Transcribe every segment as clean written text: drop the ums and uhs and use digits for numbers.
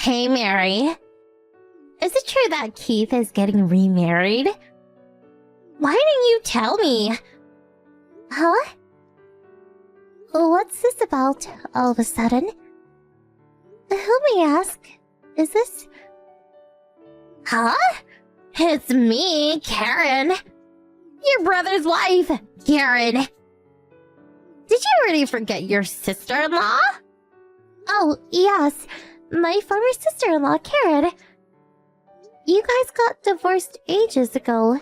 Hey, Mary. Is it true that Keith is getting remarried? Why didn't you tell me? Huh? What's this about, all of a sudden? Who may ask? Is this... Huh? It's me, Karen. Your brother's wife, Karen. Did you already forget your sister-in-law? Oh, yes. My former sister-in-law, Karen. You guys got divorced ages ago.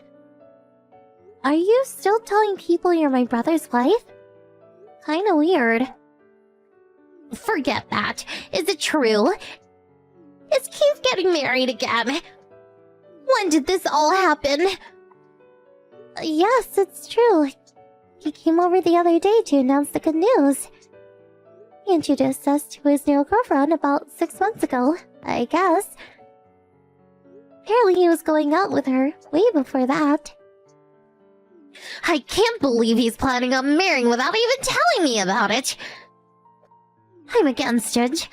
Are you still telling people you're my brother's wife? Kinda weird. Forget that. Is it true? Is Keith getting married again? When did this all happen? Yes, it's true. He came over the other day to announce the good news. He introduced us to his new girlfriend about 6 months ago, I guess. Apparently he was going out with her way before that. I can't believe he's planning on marrying without even telling me about it. I'm against it.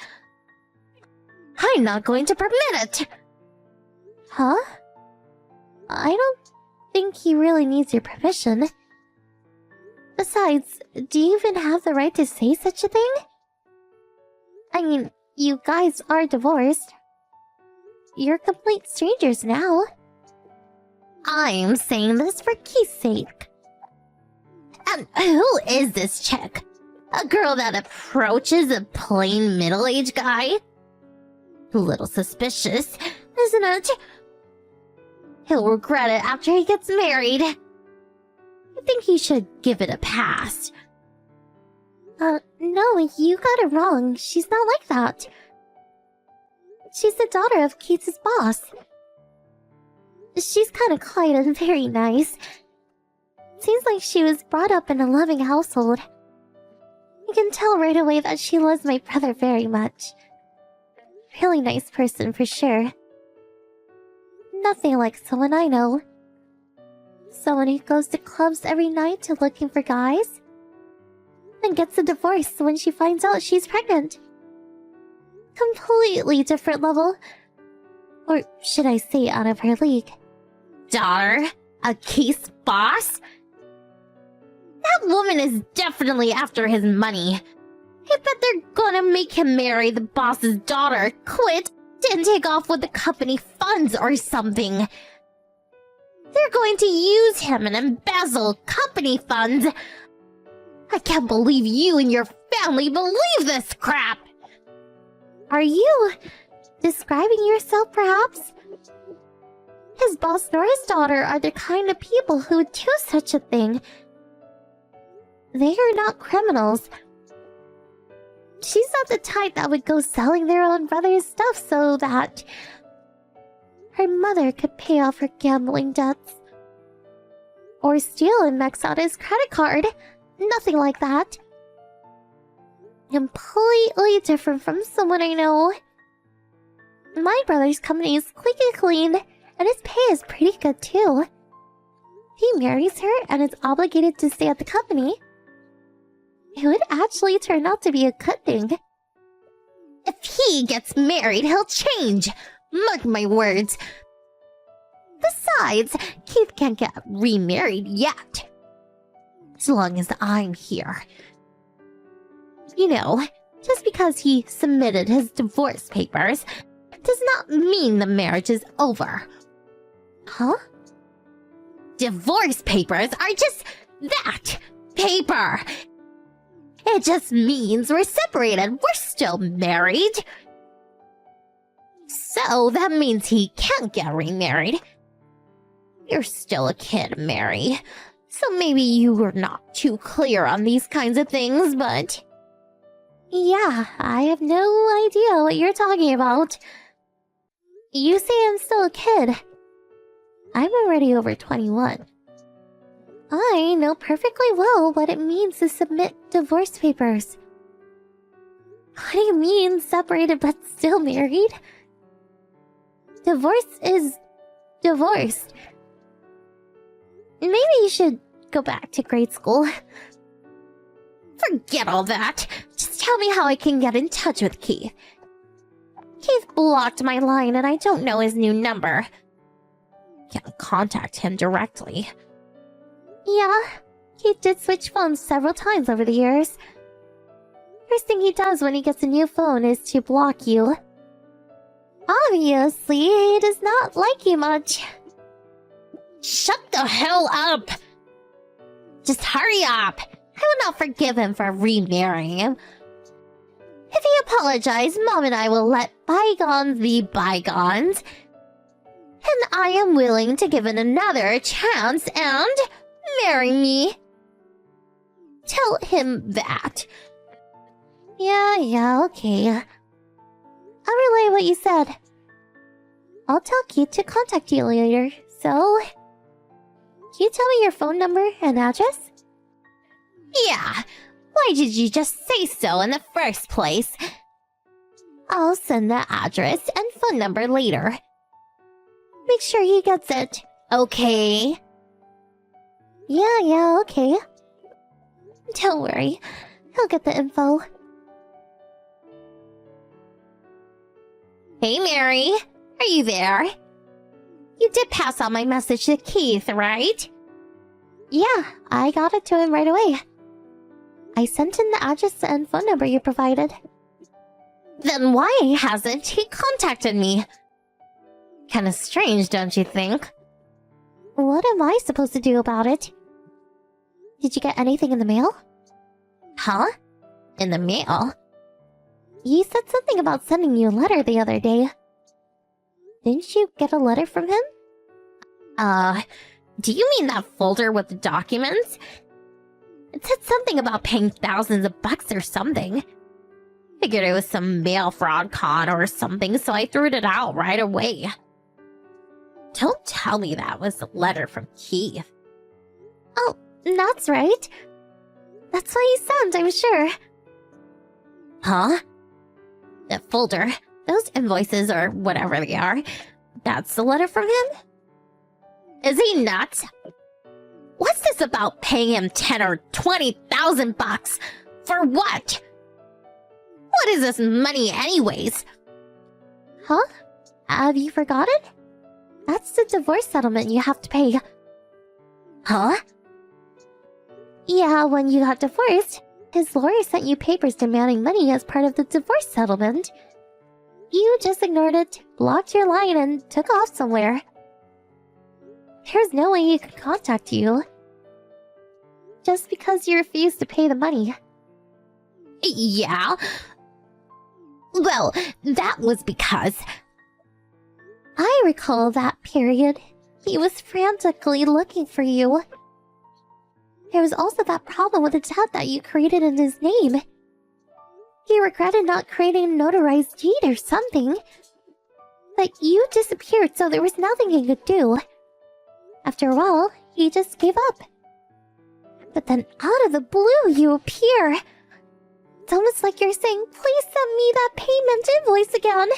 I'm not going to permit it. Huh? I don't think he really needs your permission. Besides, do you even have the right to say such a thing? I mean, you guys are divorced. You're complete strangers now. I'm saying this for Keith's sake. And who is this chick? A girl that approaches a plain middle-aged guy? A little suspicious, isn't it? He'll regret it after he gets married. I think he should give it a pass. No, you got it wrong. She's not like that. She's the daughter of Keith's boss. She's kind of quiet and very nice. Seems like she was brought up in a loving household. You can tell right away that she loves my brother very much. Really nice person for sure. Nothing like someone I know. Someone who goes to clubs every night looking for guys, and gets a divorce when she finds out she's pregnant. Completely different level. Or should I say out of her league. Daughter? A Keith's boss? That woman is definitely after his money. I bet they're gonna make him marry the boss's daughter, quit, and take off with the company funds or something. They're going to use him and embezzle company funds. I can't believe you and your family believe this crap. Are you describing yourself, perhaps? His boss nor his daughter are the kind of people who would do such a thing. They are not criminals. She's not the type that would go selling their own brother's stuff so that her mother could pay off her gambling debts. Or steal and max out his credit card. Nothing like that. Completely different from someone I know. My brother's company is squeaky clean, and his pay is pretty good too. He marries her and is obligated to stay at the company. It would actually turn out to be a good thing. If he gets married, he'll change. Mark my words. Besides, Keith can't get remarried yet. As long as I'm here. You know, just because he submitted his divorce papers does not mean the marriage is over. Huh? Divorce papers are just that. Paper. It just means we're separated. We're still married. So that means he can't get remarried. You're still a kid, Mary. So maybe you were not too clear on these kinds of things, but... Yeah, I have no idea what you're talking about. You say I'm still a kid. I'm already over 21. I know perfectly well what it means to submit divorce papers. What do you mean, separated but still married? Divorce is divorced. Maybe you should go back to grade school. Forget all that. Just tell me how I can get in touch with Keith. Keith blocked my line and I don't know his new number. Can't contact him directly. Yeah, Keith did switch phones several times over the years. First thing he does when he gets a new phone is to block you. Obviously, he does not like you much. Shut the hell up! Just hurry up! I will not forgive him for remarrying him. If he apologizes, Mom and I will let bygones be bygones. And I am willing to give it another chance and marry me. Tell him that. Yeah, okay. I'll relay what you said. I'll tell Keith to contact you later, so... Can you tell me your phone number and address? Yeah, why did you just say so in the first place? I'll send the address and phone number later. Make sure he gets it, okay? Yeah, okay. Don't worry, he'll get the info. Hey, Mary, are you there? You did pass on my message to Keith, right? Yeah, I got it to him right away. I sent in the address and phone number you provided. Then why hasn't he contacted me? Kinda strange, don't you think? What am I supposed to do about it? Did you get anything in the mail? Huh? In the mail? He said something about sending you a letter the other day. Didn't you get a letter from him? Do you mean that folder with the documents? It said something about paying thousands of bucks or something. Figured it was some mail fraud con or something, so I threw it out right away. Don't tell me that was a letter from Keith. Oh, that's right. That's what he sent, I'm sure. Huh? The folder, those invoices or whatever they are, that's the letter from him? Is he nuts? What's this about paying him 10 or 20,000 bucks? For what? What is this money anyways? Huh? Have you forgotten? That's the divorce settlement you have to pay. Huh? Yeah, when you got divorced, his lawyer sent you papers demanding money as part of the divorce settlement. You just ignored it, blocked your line, and took off somewhere. There's no way he could contact you. Just because you refused to pay the money. Yeah? Well, that was because... I recall that period. He was frantically looking for you. There was also that problem with the debt that you created in his name. He regretted not creating a notarized deed or something. But you disappeared, so there was nothing he could do. After a while, he just gave up. But then out of the blue, you appear. It's almost like you're saying, please send me that payment invoice again.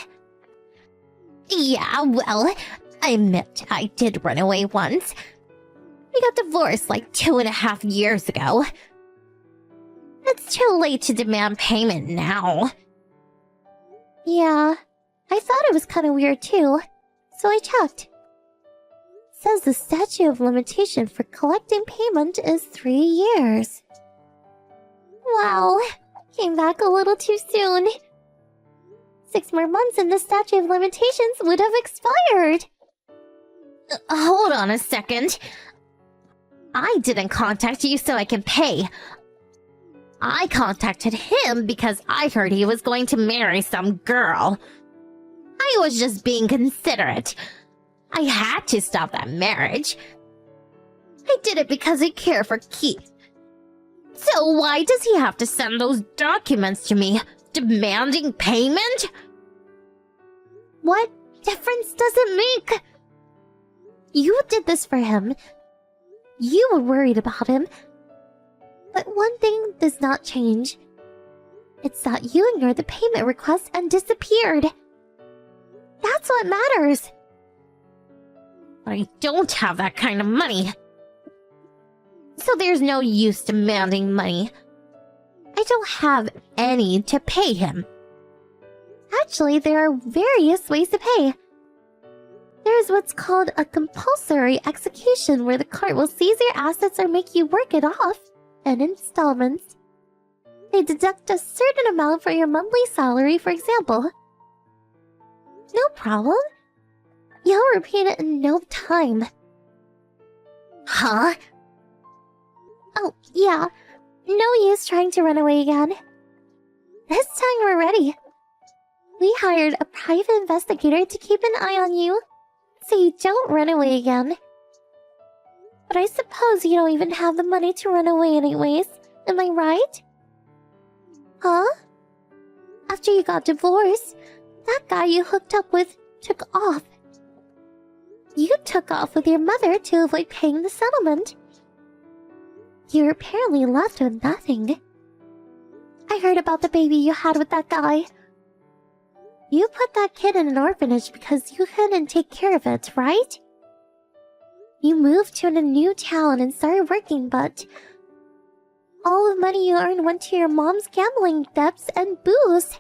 Yeah, well, I admit I did run away once. We got divorced like 2.5 years ago. It's too late to demand payment now. Yeah, I thought it was kind of weird too, so I checked. Says the statute of limitation for collecting payment is 3 years. Wow, came back a little too soon. 6 more months and the statute of limitations would have expired. Hold on a second. I didn't contact you so I can pay. I contacted him because I heard he was going to marry some girl. I was just being considerate. I had to stop that marriage. I did it because I care for Keith. So why does he have to send those documents to me, demanding payment? What difference does it make? You did this for him. You were worried about him. But one thing does not change. It's that you ignored the payment request and disappeared. That's what matters. But I don't have that kind of money. So there's no use demanding money. I don't have any to pay him. How Actually, there are various ways to pay. There's what's called a compulsory execution, where the court will seize your assets or make you work it off in installments. They deduct a certain amount for your monthly salary, for example. No problem. You'll repeat it in no time. Huh? Oh, yeah. No use trying to run away again. This time we're ready. We hired a private investigator to keep an eye on you, so you don't run away again. But I suppose you don't even have the money to run away anyways, am I right? Huh? After you got divorced, that guy you hooked up with took off. You took off with your mother to avoid paying the settlement. You're apparently left with nothing. I heard about the baby you had with that guy. You put that kid in an orphanage because you couldn't take care of it, right? You moved to a new town and started working, but all the money you earned went to your mom's gambling debts and booze.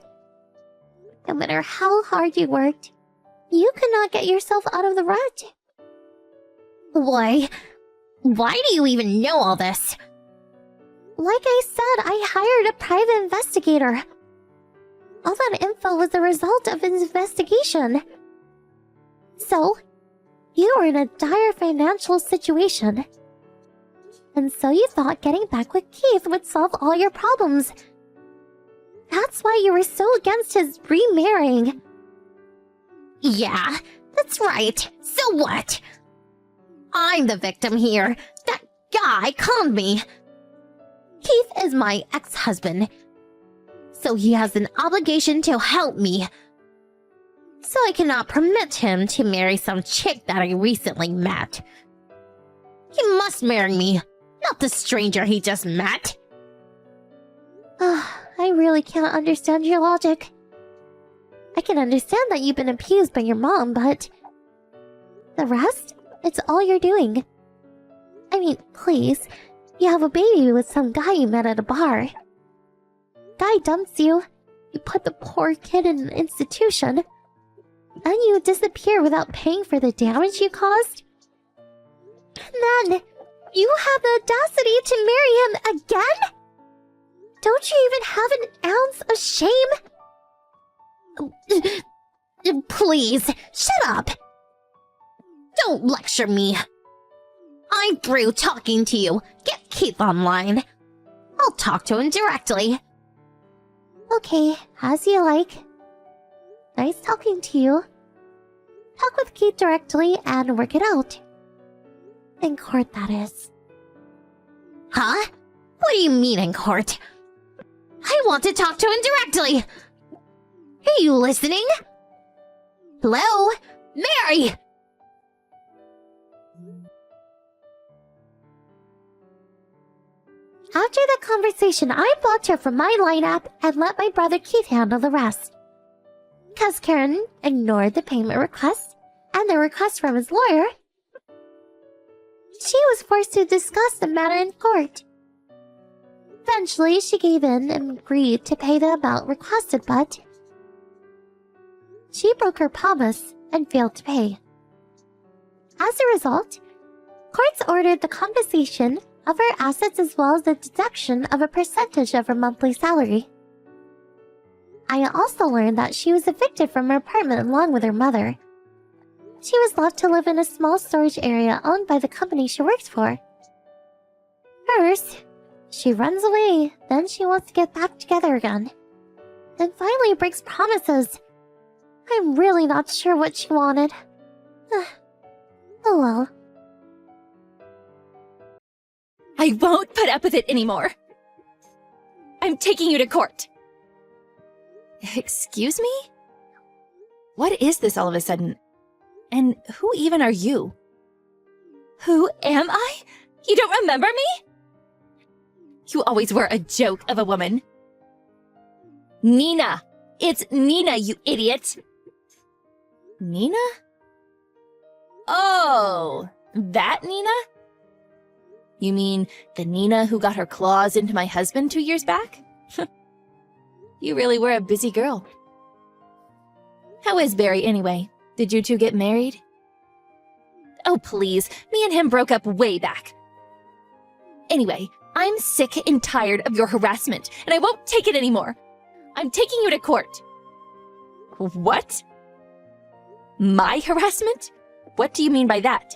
No matter how hard you worked, you could not get yourself out of the rut. Why do you even know all this? Like I said, I hired a private investigator. All that info was the result of an investigation. So, you were in a dire financial situation. And so you thought getting back with Keith would solve all your problems. That's why you were so against his remarrying. Yeah, that's right. So what? I'm the victim here. That guy conned me. Keith is my ex-husband, so he has an obligation to help me. So I cannot permit him to marry some chick that I recently met. He must marry me, not the stranger he just met. I really can't understand your logic. I can understand that you've been abused by your mom, but the rest? It's all you're doing. I mean, please, you have a baby with some guy you met at a bar. Guy dumps you, you put the poor kid in an institution, and you disappear without paying for the damage you caused. And then, you have the audacity to marry him again? Don't you even have an ounce of shame? Please, shut up! Don't lecture me. I'm through talking to you. Get Keith online. I'll talk to him directly. Okay, as you like. Nice talking to you. Talk with Keith directly and work it out. In court, that is. Huh? What do you mean in court? I want to talk to him directly. Are you listening? Hello? Mary! After the conversation, I blocked her from my lineup and let my brother Keith handle the rest. Because Karen ignored the payment request and the request from his lawyer, she was forced to discuss the matter in court. Eventually, she gave in and agreed to pay the amount requested, but she broke her promise and failed to pay. As a result, courts ordered the compensation of her assets as well as the deduction of a percentage of her monthly salary. I also learned that she was evicted from her apartment along with her mother. She was left to live in a small storage area owned by the company she works for. First, she runs away, then she wants to get back together again. Then finally breaks promises. I'm really not sure what she wanted. Oh well. I won't put up with it anymore. I'm taking you to court. Excuse me? What is this all of a sudden? And who even are you? Who am I? You don't remember me? You always were a joke of a woman. Nina! It's Nina, you idiot! Nina? Oh, that Nina? You mean the Nina who got her claws into my husband 2 years back? You really were a busy girl. How is Barry anyway? Did you two get married? Oh, please. Me and him broke up way back. Anyway, I'm sick and tired of your harassment, and I won't take it anymore. I'm taking you to court. What? My harassment? What do you mean by that?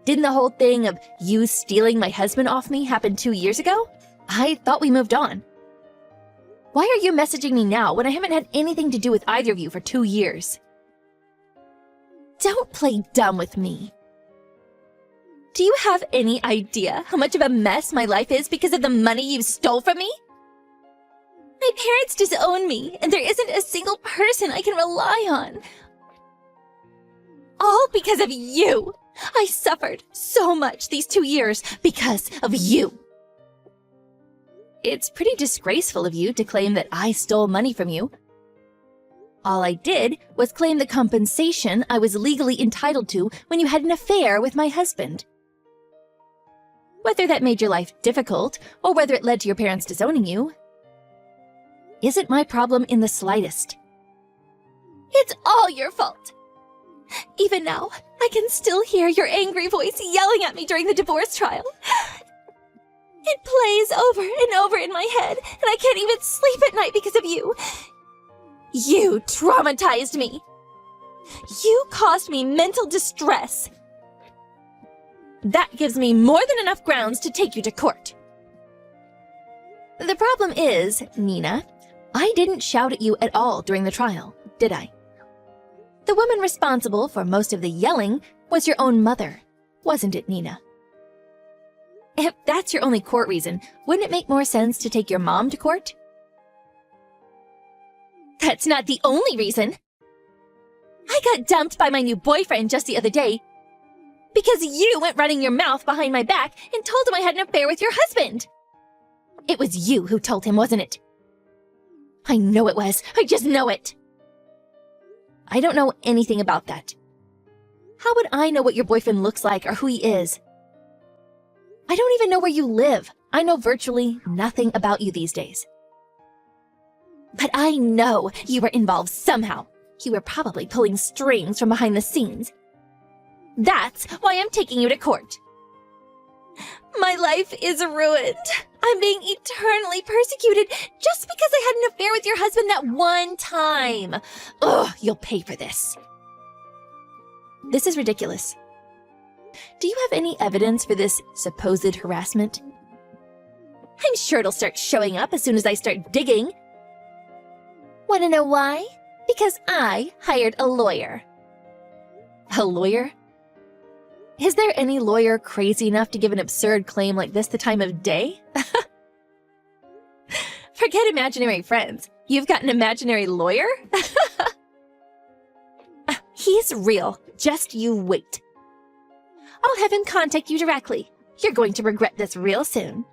Didn't the whole thing of you stealing my husband off me happen 2 years ago? I thought we moved on. Why are you messaging me now when I haven't had anything to do with either of you for 2 years? Don't play dumb with me. Do you have any idea how much of a mess my life is because of the money you stole from me? My parents disown me, and there isn't a single person I can rely on. All because of you. I suffered so much these 2 years because of you. It's pretty disgraceful of you to claim that I stole money from you. All I did was claim the compensation I was legally entitled to when you had an affair with my husband. Whether that made your life difficult, or whether it led to your parents disowning you, isn't my problem in the slightest. It's all your fault. Even now, I can still hear your angry voice yelling at me during the divorce trial. It plays over and over in my head, and I can't even sleep at night because of you. You traumatized me. You caused me mental distress. That gives me more than enough grounds to take you to court. The problem is, Nina, I didn't shout at you at all during the trial, did I? The woman responsible for most of the yelling was your own mother, wasn't it, Nina? If that's your only court reason, wouldn't it make more sense to take your mom to court? That's not the only reason. I got dumped by my new boyfriend just the other day because you went running your mouth behind my back and told him I had an affair with your husband. It was you who told him, wasn't it? I know it was. I just know it. I don't know anything about that. How would I know what your boyfriend looks like or who he is? I don't even know where you live. I know virtually nothing about you these days. But I know you were involved somehow. You were probably pulling strings from behind the scenes. That's why I'm taking you to court. My life is ruined. I'm being eternally persecuted just because I had an affair with your husband that one time. Ugh, you'll pay for this. This is ridiculous. Do you have any evidence for this supposed harassment? I'm sure it'll start showing up as soon as I start digging. Want to know why? Because I hired a lawyer. A lawyer? Is there any lawyer crazy enough to give an absurd claim like this the time of day? Forget imaginary friends. You've got an imaginary lawyer? He's real. Just you wait. I'll have him contact you directly. You're going to regret this real soon.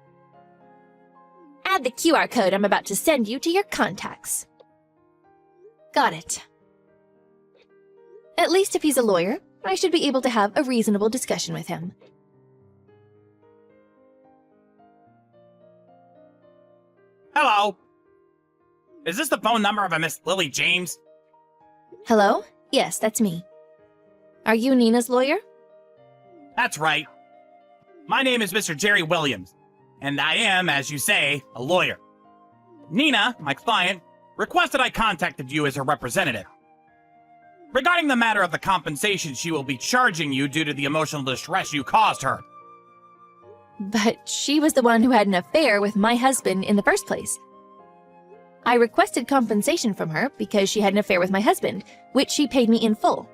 Add the QR code I'm about to send you to your contacts. Got it. At least if he's a lawyer, I should be able to have a reasonable discussion with him. Hello. Is this the phone number of a Miss Lily James? Hello? Yes, that's me. Are you Nina's lawyer? That's right. My name is Mr. Jerry Williams, and I am, as you say, a lawyer. Nina, my client, requested I contacted you as her representative regarding the matter of the compensation she will be charging you due to the emotional distress you caused her. But she was the one who had an affair with my husband in the first place. I requested compensation from her because she had an affair with my husband, which she paid me in full.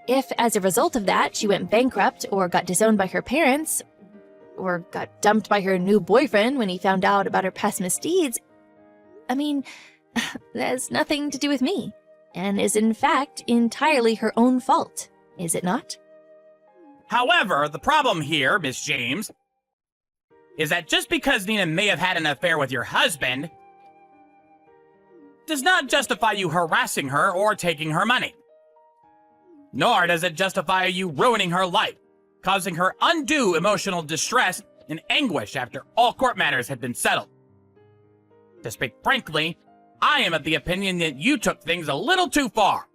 If, as a result of that, she went bankrupt or got disowned by her parents, or got dumped by her new boyfriend when he found out about her past misdeeds, I mean, that has nothing to do with me, and is in fact entirely her own fault, is it not? However, the problem here, Miss James, is that just because Nina may have had an affair with your husband does not justify you harassing her or taking her money. Nor does it justify you ruining her life, causing her undue emotional distress and anguish after all court matters had been settled. To speak frankly, I am of the opinion that you took things a little too far.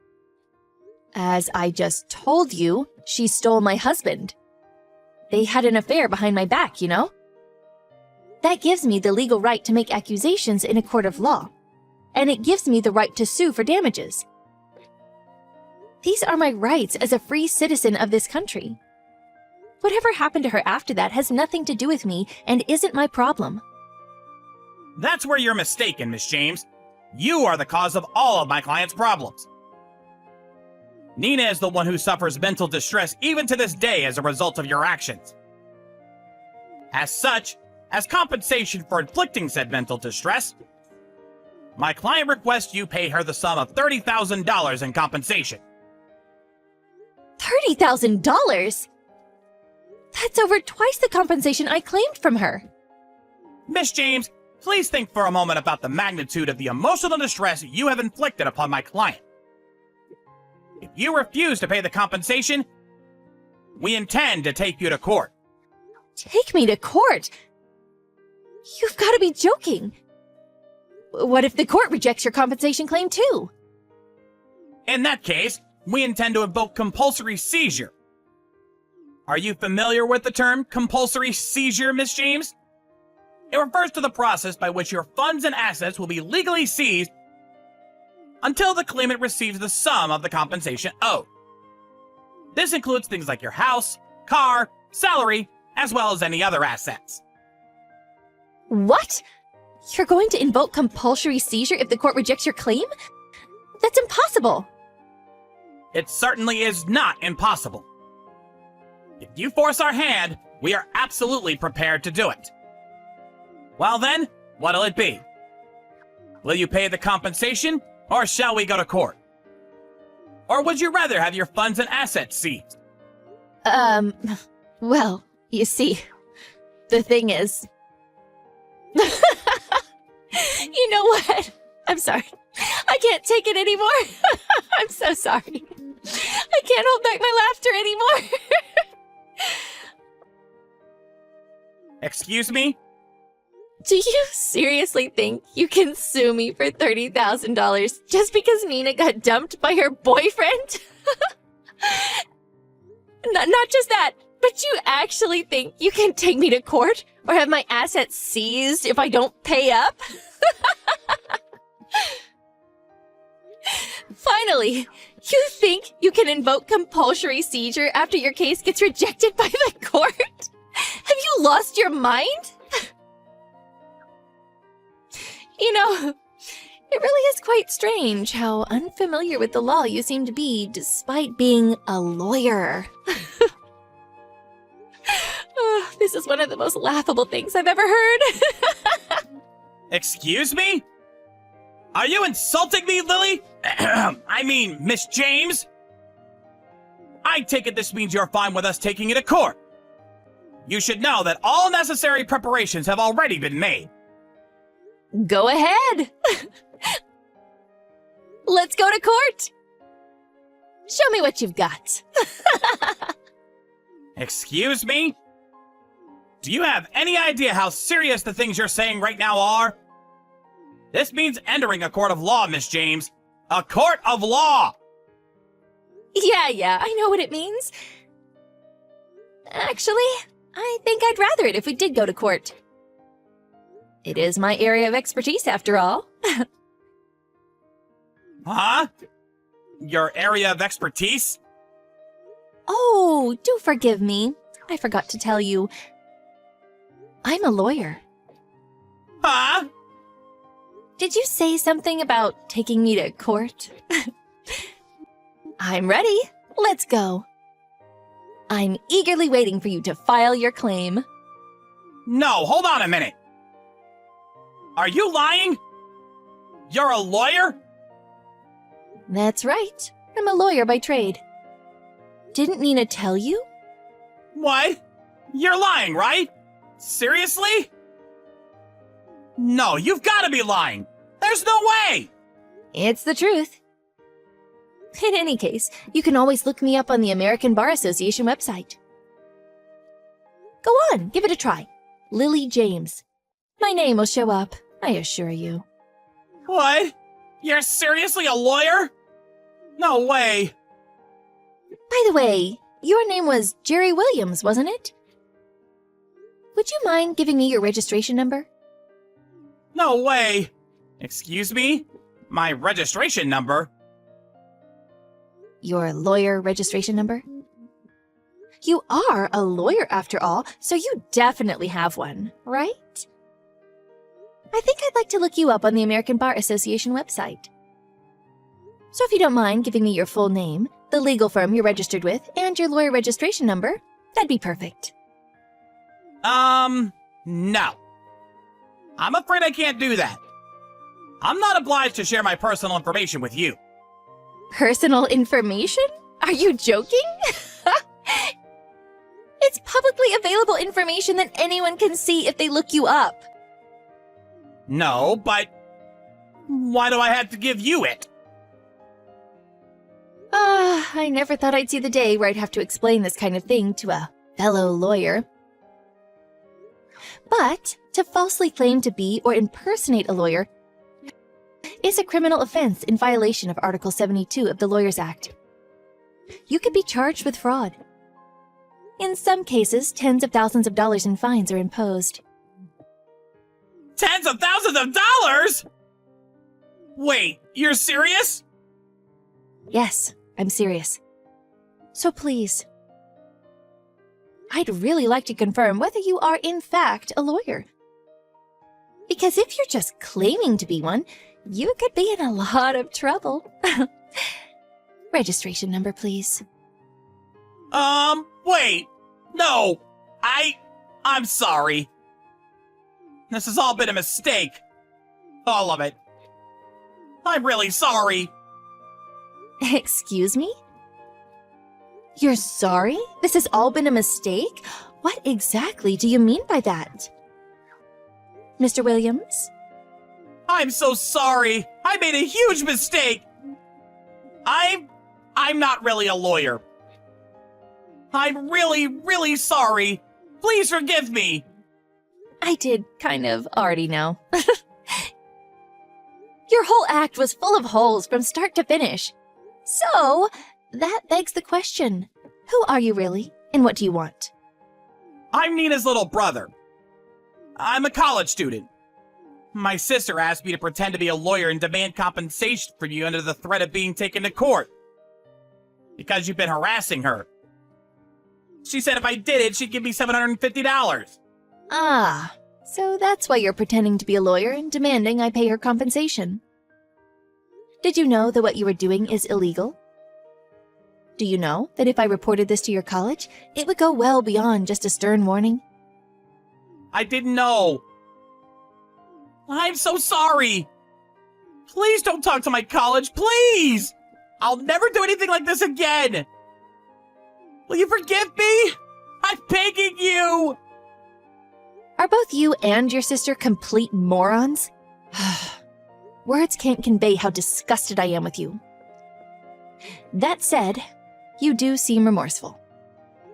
As I just told you, she stole my husband. They had an affair behind my back, you know? That gives me the legal right to make accusations in a court of law, and it gives me the right to sue for damages. These are my rights as a free citizen of this country. Whatever happened to her after that has nothing to do with me and isn't my problem. That's where you're mistaken, Miss James. You are the cause of all of my client's problems. Nina is the one who suffers mental distress even to this day as a result of your actions. As such, as compensation for inflicting said mental distress, my client requests you pay her the sum of $30,000 in compensation. $30,000? That's over twice the compensation I claimed from her. Miss James, please think for a moment about the magnitude of the emotional distress you have inflicted upon my client. If you refuse to pay the compensation, we intend to take you to court. Take me to court? You've got to be joking. What if the court rejects your compensation claim too? In that case, we intend to invoke compulsory seizure. Are you familiar with the term compulsory seizure, Miss James? It refers to the process by which your funds and assets will be legally seized until the claimant receives the sum of the compensation owed. This includes things like your house, car, salary, as well as any other assets. What? You're going to invoke compulsory seizure if the court rejects your claim? That's impossible. It certainly is not impossible. If you force our hand, we are absolutely prepared to do it. Well then, what'll it be? Will you pay the compensation, or shall we go to court? Or would you rather have your funds and assets seized? Well, you see, the thing is... You know what? I'm sorry. I can't take it anymore. I'm so sorry. I can't hold back my laughter anymore. Excuse me? Do you seriously think you can sue me for $30,000 just because Nina got dumped by her boyfriend? Not just that, but you actually think you can take me to court or have my assets seized if I don't pay up? Finally, you think you can invoke compulsory seizure after your case gets rejected by the court? Have you lost your mind? You know, it really is quite strange how unfamiliar with the law you seem to be despite being a lawyer. Oh, this is one of the most laughable things I've ever heard. Excuse me? Are you insulting me, Lily? I mean, Miss James? I take it this means you're fine with us taking you to court. You should know that all necessary preparations have already been made. Go ahead. Let's go to court. Show me what you've got. Excuse me? Do you have any idea how serious the things you're saying right now are? This means entering a court of law, Miss James. A court of law! Yeah, I know what it means. Actually, I think I'd rather it if we did go to court. It is my area of expertise, after all. Huh? Your area of expertise? Oh, do forgive me. I forgot to tell you. I'm a lawyer. Huh? Did you say something about taking me to court? I'm ready. Let's go. I'm eagerly waiting for you to file your claim. No, hold on a minute. Are you lying? You're a lawyer? That's right. I'm a lawyer by trade. Didn't Nina tell you? What? You're lying, right? Seriously? No, you've got to be lying. There's no way. It's the truth. In any case, you can always look me up on the American Bar Association website. Go on, give it a try. Lily James. My name will show up, I assure you. What? You're seriously a lawyer? No way. By the way, your name was Jerry Williams, wasn't it? Would you mind giving me your registration number? No way. Excuse me? My registration number? Your lawyer registration number? You are a lawyer after all, so you definitely have one, right? I think I'd like to look you up on the American Bar Association website. So if you don't mind giving me your full name, the legal firm you're registered with, and your lawyer registration number, that'd be perfect. No. I'm afraid I can't do that. I'm not obliged to share my personal information with you. Personal information? Are you joking? It's publicly available information that anyone can see if they look you up. No, but why do I have to give you it? I never thought I'd see the day where I'd have to explain this kind of thing to a fellow lawyer. But to falsely claim to be or impersonate a lawyer is a criminal offense in violation of Article 72 of the Lawyers Act. You could be charged with fraud. In some cases, tens of thousands of dollars in fines are imposed. Tens of thousands of dollars? Wait, you're serious? Yes, I'm serious. So please, I'd really like to confirm whether you are in fact a lawyer. Because if you're just claiming to be one, you could be in a lot of trouble. Registration number, please. Wait. No. I'm sorry. This has all been a mistake. All of it. I'm really sorry. Excuse me? You're sorry? This has all been a mistake? What exactly do you mean by that? Mr. Williams? I'm so sorry. I made a huge mistake. I'm not really a lawyer. I'm really, really sorry. Please forgive me. I did kind of already know. Your whole act was full of holes from start to finish. So, that begs the question. Who are you really, and what do you want? I'm Nina's little brother. I'm a college student. My sister asked me to pretend to be a lawyer and demand compensation from you under the threat of being taken to court. Because you've been harassing her. She said if I did it, she'd give me $750. Ah, so that's why you're pretending to be a lawyer and demanding I pay her compensation. Did you know that what you were doing is illegal? Do you know that if I reported this to your college, it would go well beyond just a stern warning? I didn't know. I'm so sorry. Please don't talk to my college, please! I'll never do anything like this again! Will you forgive me? I'm begging you! Are both you and your sister complete morons? Words can't convey how disgusted I am with you. That said, you do seem remorseful.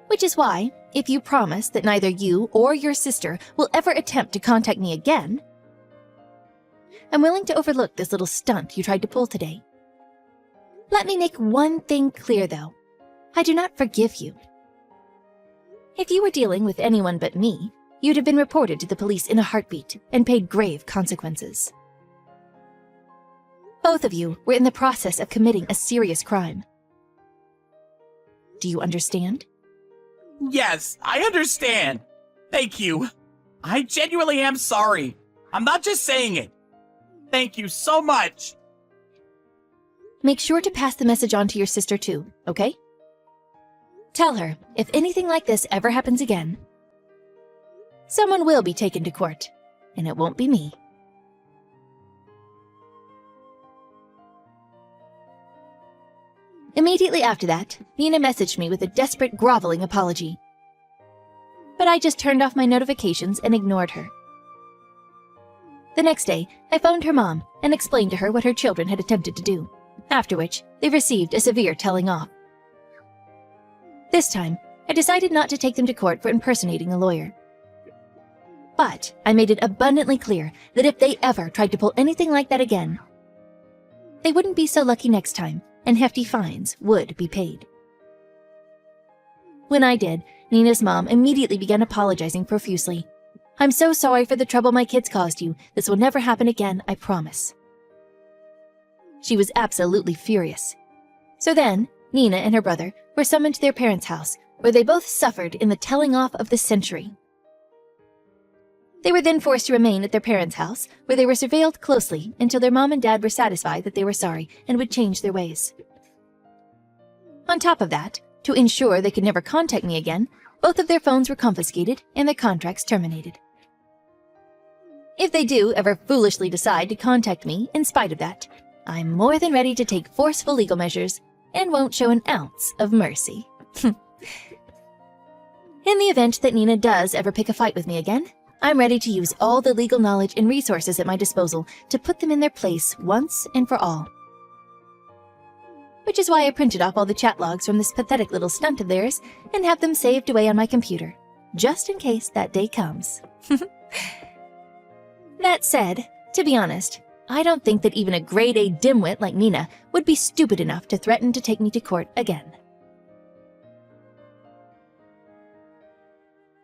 Which is why, if you promise that neither you or your sister will ever attempt to contact me again, I'm willing to overlook this little stunt you tried to pull today. Let me make one thing clear, though. I do not forgive you. If you were dealing with anyone but me, you'd have been reported to the police in a heartbeat and paid grave consequences. Both of you were in the process of committing a serious crime. Do you understand? Yes, I understand. Thank you. I genuinely am sorry. I'm not just saying it. Thank you so much. Make sure to pass the message on to your sister too, okay? Tell her, if anything like this ever happens again, someone will be taken to court, and it won't be me. Immediately after that, Nina messaged me with a desperate, groveling apology. But I just turned off my notifications and ignored her. The next day, I phoned her mom and explained to her what her children had attempted to do, after which they received a severe telling off. This time, I decided not to take them to court for impersonating a lawyer. But I made it abundantly clear that if they ever tried to pull anything like that again, they wouldn't be so lucky next time, and hefty fines would be paid. When I did, Nina's mom immediately began apologizing profusely. "I'm so sorry for the trouble my kids caused you. This will never happen again, I promise." She was absolutely furious. So then, Nina and her brother were summoned to their parents' house, where they both suffered in the telling off of the century. They were then forced to remain at their parents' house, where they were surveilled closely until their mom and dad were satisfied that they were sorry and would change their ways. On top of that, to ensure they could never contact me again, both of their phones were confiscated and their contracts terminated. If they do ever foolishly decide to contact me in spite of that, I'm more than ready to take forceful legal measures and won't show an ounce of mercy. In the event that Nina does ever pick a fight with me again, I'm ready to use all the legal knowledge and resources at my disposal to put them in their place once and for all. Which is why I printed off all the chat logs from this pathetic little stunt of theirs and have them saved away on my computer, just in case that day comes. That said, to be honest, I don't think that even a grade A dimwit like Nina would be stupid enough to threaten to take me to court again.